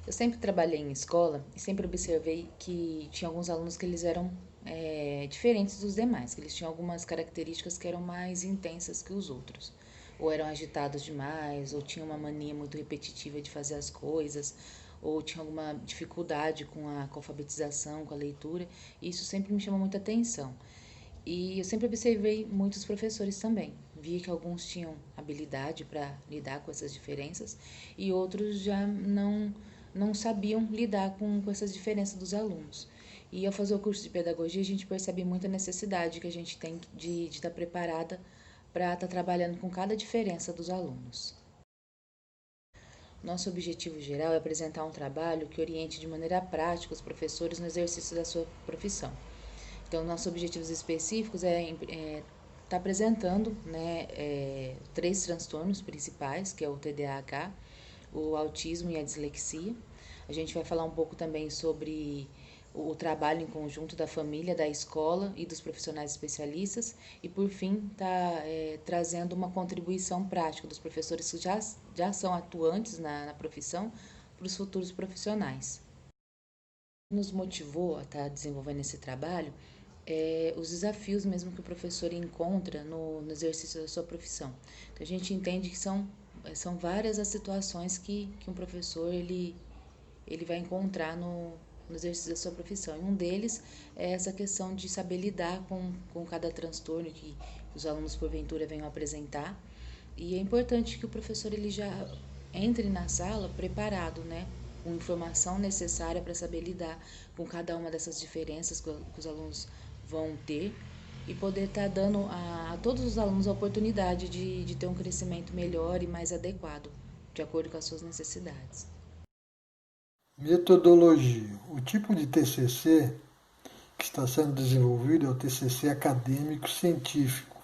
Eu sempre trabalhei em escola e sempre observei que tinha alguns alunos que eles eram diferentes dos demais, que eles tinham algumas características que eram mais intensas que os outros. Ou eram agitados demais, ou tinham uma mania muito repetitiva de fazer as coisas, ou tinham alguma dificuldade com a alfabetização, com a leitura. E isso sempre me chamou muita atenção. E eu sempre observei muitos professores também. Vi que alguns tinham habilidade para lidar com essas diferenças e outros já não sabiam lidar com essas diferenças dos alunos. E ao fazer o curso de pedagogia, a gente percebe muita necessidade que a gente tem de estar preparada para estar trabalhando com cada diferença dos alunos. Nosso objetivo geral é apresentar um trabalho que oriente de maneira prática os professores no exercício da sua profissão. Então, nossos objetivos específicos tá apresentando, três transtornos principais, que é o TDAH, o autismo e a dislexia. A gente vai falar um pouco também sobre o trabalho em conjunto da família, da escola e dos profissionais especialistas. E, por fim, trazendo uma contribuição prática dos professores que já são atuantes na profissão para os futuros profissionais. Nos motivou a estar desenvolvendo esse trabalho os desafios mesmo que o professor encontra no exercício da sua profissão. Então, a gente entende que são várias as situações que um professor ele vai encontrar no exercício da sua profissão. E um deles é essa questão de saber lidar com cada transtorno que os alunos porventura venham apresentar. E é importante que o professor ele já entre na sala preparado, né? Com informação necessária para saber lidar com cada uma dessas diferenças que os alunos vão ter e poder estar dando a todos os alunos a oportunidade de ter um crescimento melhor e mais adequado, de acordo com as suas necessidades. Metodologia. O tipo de TCC que está sendo desenvolvido é o TCC acadêmico científico,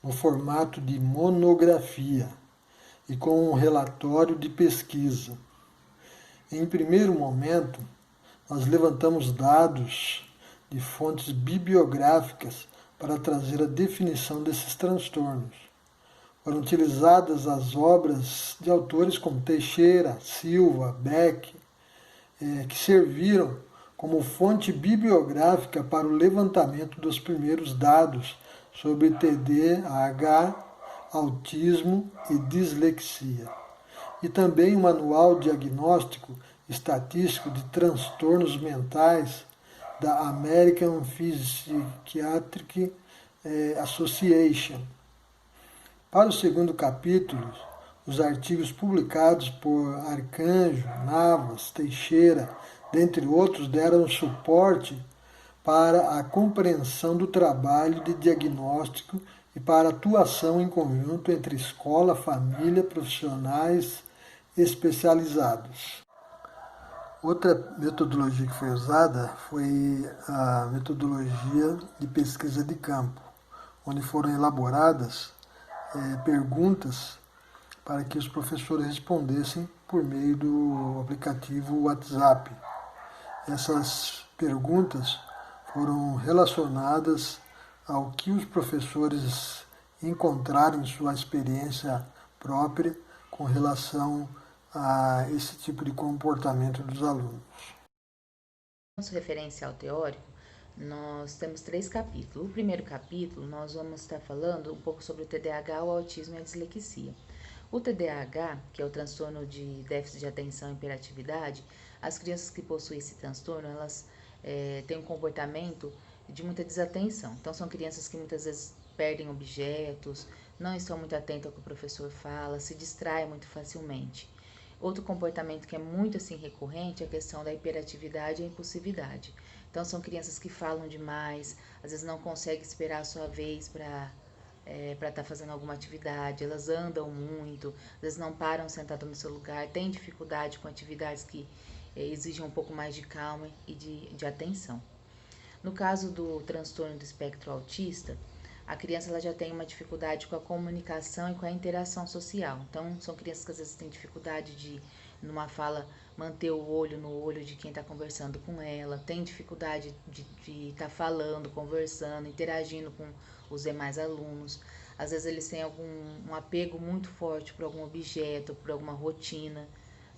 no formato de monografia e com um relatório de pesquisa. Em primeiro momento, nós levantamos dados de fontes bibliográficas para trazer a definição desses transtornos. Foram utilizadas as obras de autores como Teixeira, Silva, Beck, que serviram como fonte bibliográfica para o levantamento dos primeiros dados sobre TDAH, autismo e dislexia. E também o Manual Diagnóstico Estatístico de Transtornos Mentais da American Psychiatric Association. Para o segundo capítulo, os artigos publicados por Arcanjo, Navas, Teixeira, dentre outros, deram suporte para a compreensão do trabalho de diagnóstico e para a atuação em conjunto entre escola, família, profissionais especializados. Outra metodologia que foi usada foi a metodologia de pesquisa de campo, onde foram elaboradas perguntas para que os professores respondessem por meio do aplicativo WhatsApp. Essas perguntas foram relacionadas ao que os professores encontraram em sua experiência própria com relação a esse tipo de comportamento dos alunos. Nosso referencial teórico, nós temos três capítulos. O primeiro capítulo, nós vamos estar falando um pouco sobre o TDAH, o autismo e a dislexia. O TDAH, que é o transtorno de déficit de atenção e hiperatividade, as crianças que possuem esse transtorno, elas têm um comportamento de muita desatenção. Então, são crianças que muitas vezes perdem objetos, não estão muito atentas ao que o professor fala, se distraem muito facilmente. Outro comportamento que é muito assim recorrente é a questão da hiperatividade e a impulsividade. Então, são crianças que falam demais, às vezes não conseguem esperar a sua vez para estar fazendo alguma atividade, elas andam muito, às vezes não param sentadas no seu lugar, têm dificuldade com atividades que exigem um pouco mais de calma e de atenção. No caso do transtorno do espectro autista, a criança ela já tem uma dificuldade com a comunicação e com a interação social. Então, são crianças que às vezes têm dificuldade de, numa fala, manter o olho no olho de quem está conversando com ela, tem dificuldade de estar falando, conversando, interagindo com os demais alunos. Às vezes eles têm um apego muito forte por algum objeto, por alguma rotina.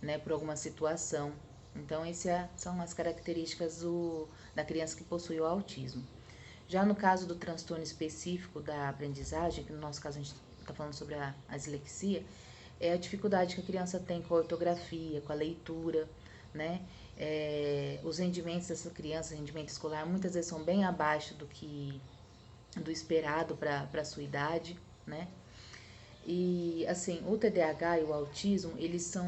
né, por alguma situação. Então, essas são as características da criança que possui o autismo. Já no caso do transtorno específico da aprendizagem, que no nosso caso a gente está falando sobre a dislexia, é a dificuldade que a criança tem com a ortografia, com a leitura, né? Os rendimentos dessa criança, rendimento escolar, muitas vezes são bem abaixo do esperado para a sua idade, né? E, assim, o TDAH e o autismo, eles são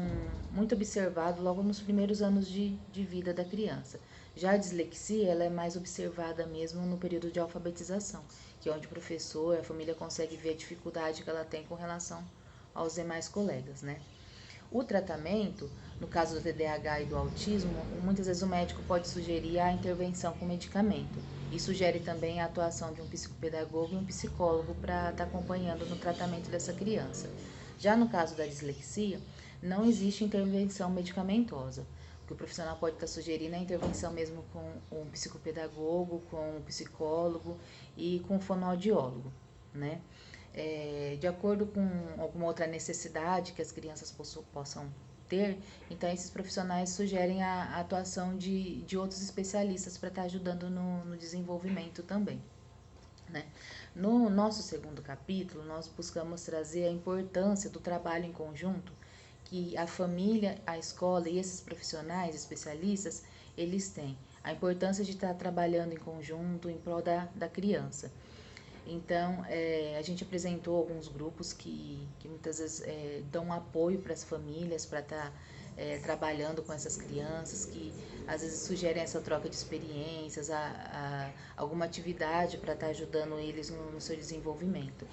muito observados logo nos primeiros anos de vida da criança. Já a dislexia, ela é mais observada mesmo no período de alfabetização, que é onde o professor, a família consegue ver a dificuldade que ela tem com relação aos demais colegas, né? O tratamento, no caso do TDAH e do autismo, muitas vezes o médico pode sugerir a intervenção com medicamento e sugere também a atuação de um psicopedagogo e um psicólogo para estar acompanhando no tratamento dessa criança. Já no caso da dislexia, não existe intervenção medicamentosa. O que o profissional pode estar sugerindo é a intervenção mesmo com um psicopedagogo, com um psicólogo e com um fonoaudiólogo, né? De acordo com alguma outra necessidade que as crianças possam ter, então esses profissionais sugerem a atuação de outros especialistas para estar ajudando no desenvolvimento também, né? No nosso segundo capítulo, nós buscamos trazer a importância do trabalho em conjunto que a família, a escola e esses profissionais especialistas, eles têm. A importância de estar trabalhando em conjunto em prol da criança. Então, a gente apresentou alguns grupos que muitas vezes dão apoio para as famílias, para estar trabalhando com essas crianças, que às vezes sugerem essa troca de experiências, alguma atividade para estar ajudando eles no seu desenvolvimento.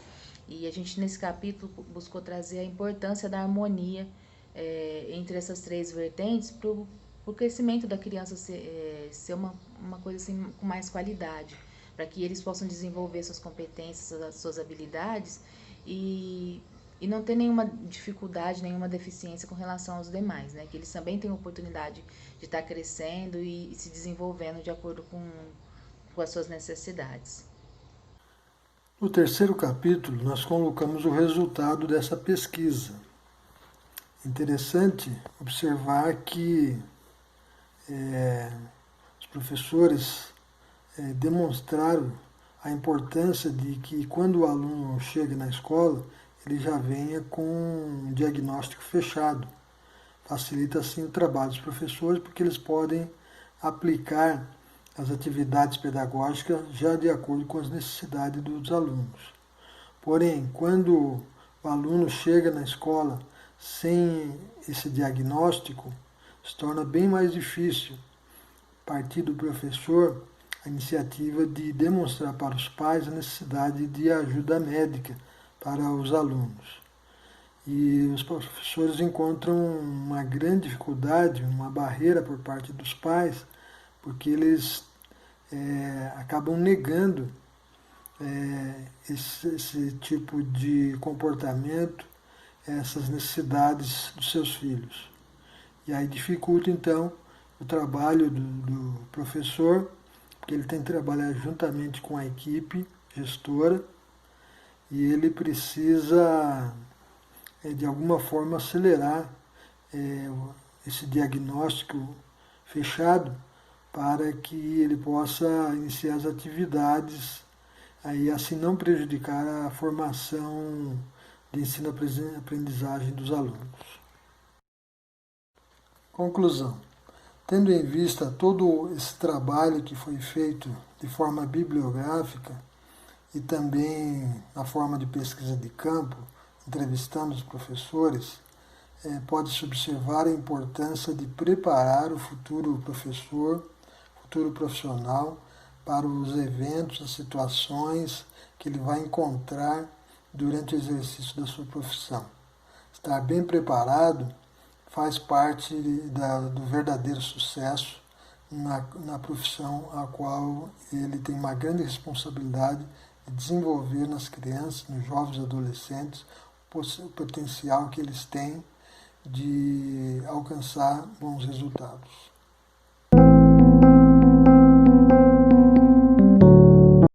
E a gente, nesse capítulo, buscou trazer a importância da harmonia entre essas três vertentes para o crescimento da criança ser uma coisa assim, com mais qualidade, para que eles possam desenvolver suas competências, suas habilidades e não ter nenhuma dificuldade, nenhuma deficiência com relação aos demais, né? Que eles também tenham oportunidade de estar crescendo e se desenvolvendo de acordo com as suas necessidades. No terceiro capítulo, nós colocamos o resultado dessa pesquisa. Interessante observar que os professores demonstraram a importância de que quando o aluno chega na escola, ele já venha com um diagnóstico fechado. Facilita assim o trabalho dos professores, porque eles podem aplicar as atividades pedagógicas já de acordo com as necessidades dos alunos. Porém, quando o aluno chega na escola sem esse diagnóstico, se torna bem mais difícil partir do professor a iniciativa de demonstrar para os pais a necessidade de ajuda médica para os alunos. E os professores encontram uma grande dificuldade, uma barreira por parte dos pais, porque eles acabam negando esse tipo de comportamento, essas necessidades dos seus filhos. E aí dificulta então o trabalho do professor, porque ele tem que trabalhar juntamente com a equipe gestora e ele precisa de alguma forma acelerar esse diagnóstico fechado para que ele possa iniciar as atividades e assim não prejudicar a formação de ensino-aprendizagem dos alunos. Conclusão. Tendo em vista todo esse trabalho que foi feito de forma bibliográfica e também na forma de pesquisa de campo, entrevistando os professores, pode-se observar a importância de preparar o futuro professor, futuro profissional, para os eventos, as situações que ele vai encontrar durante o exercício da sua profissão. Estar bem preparado faz parte do verdadeiro sucesso na profissão a qual ele tem uma grande responsabilidade de desenvolver nas crianças, nos jovens e adolescentes, o potencial que eles têm de alcançar bons resultados.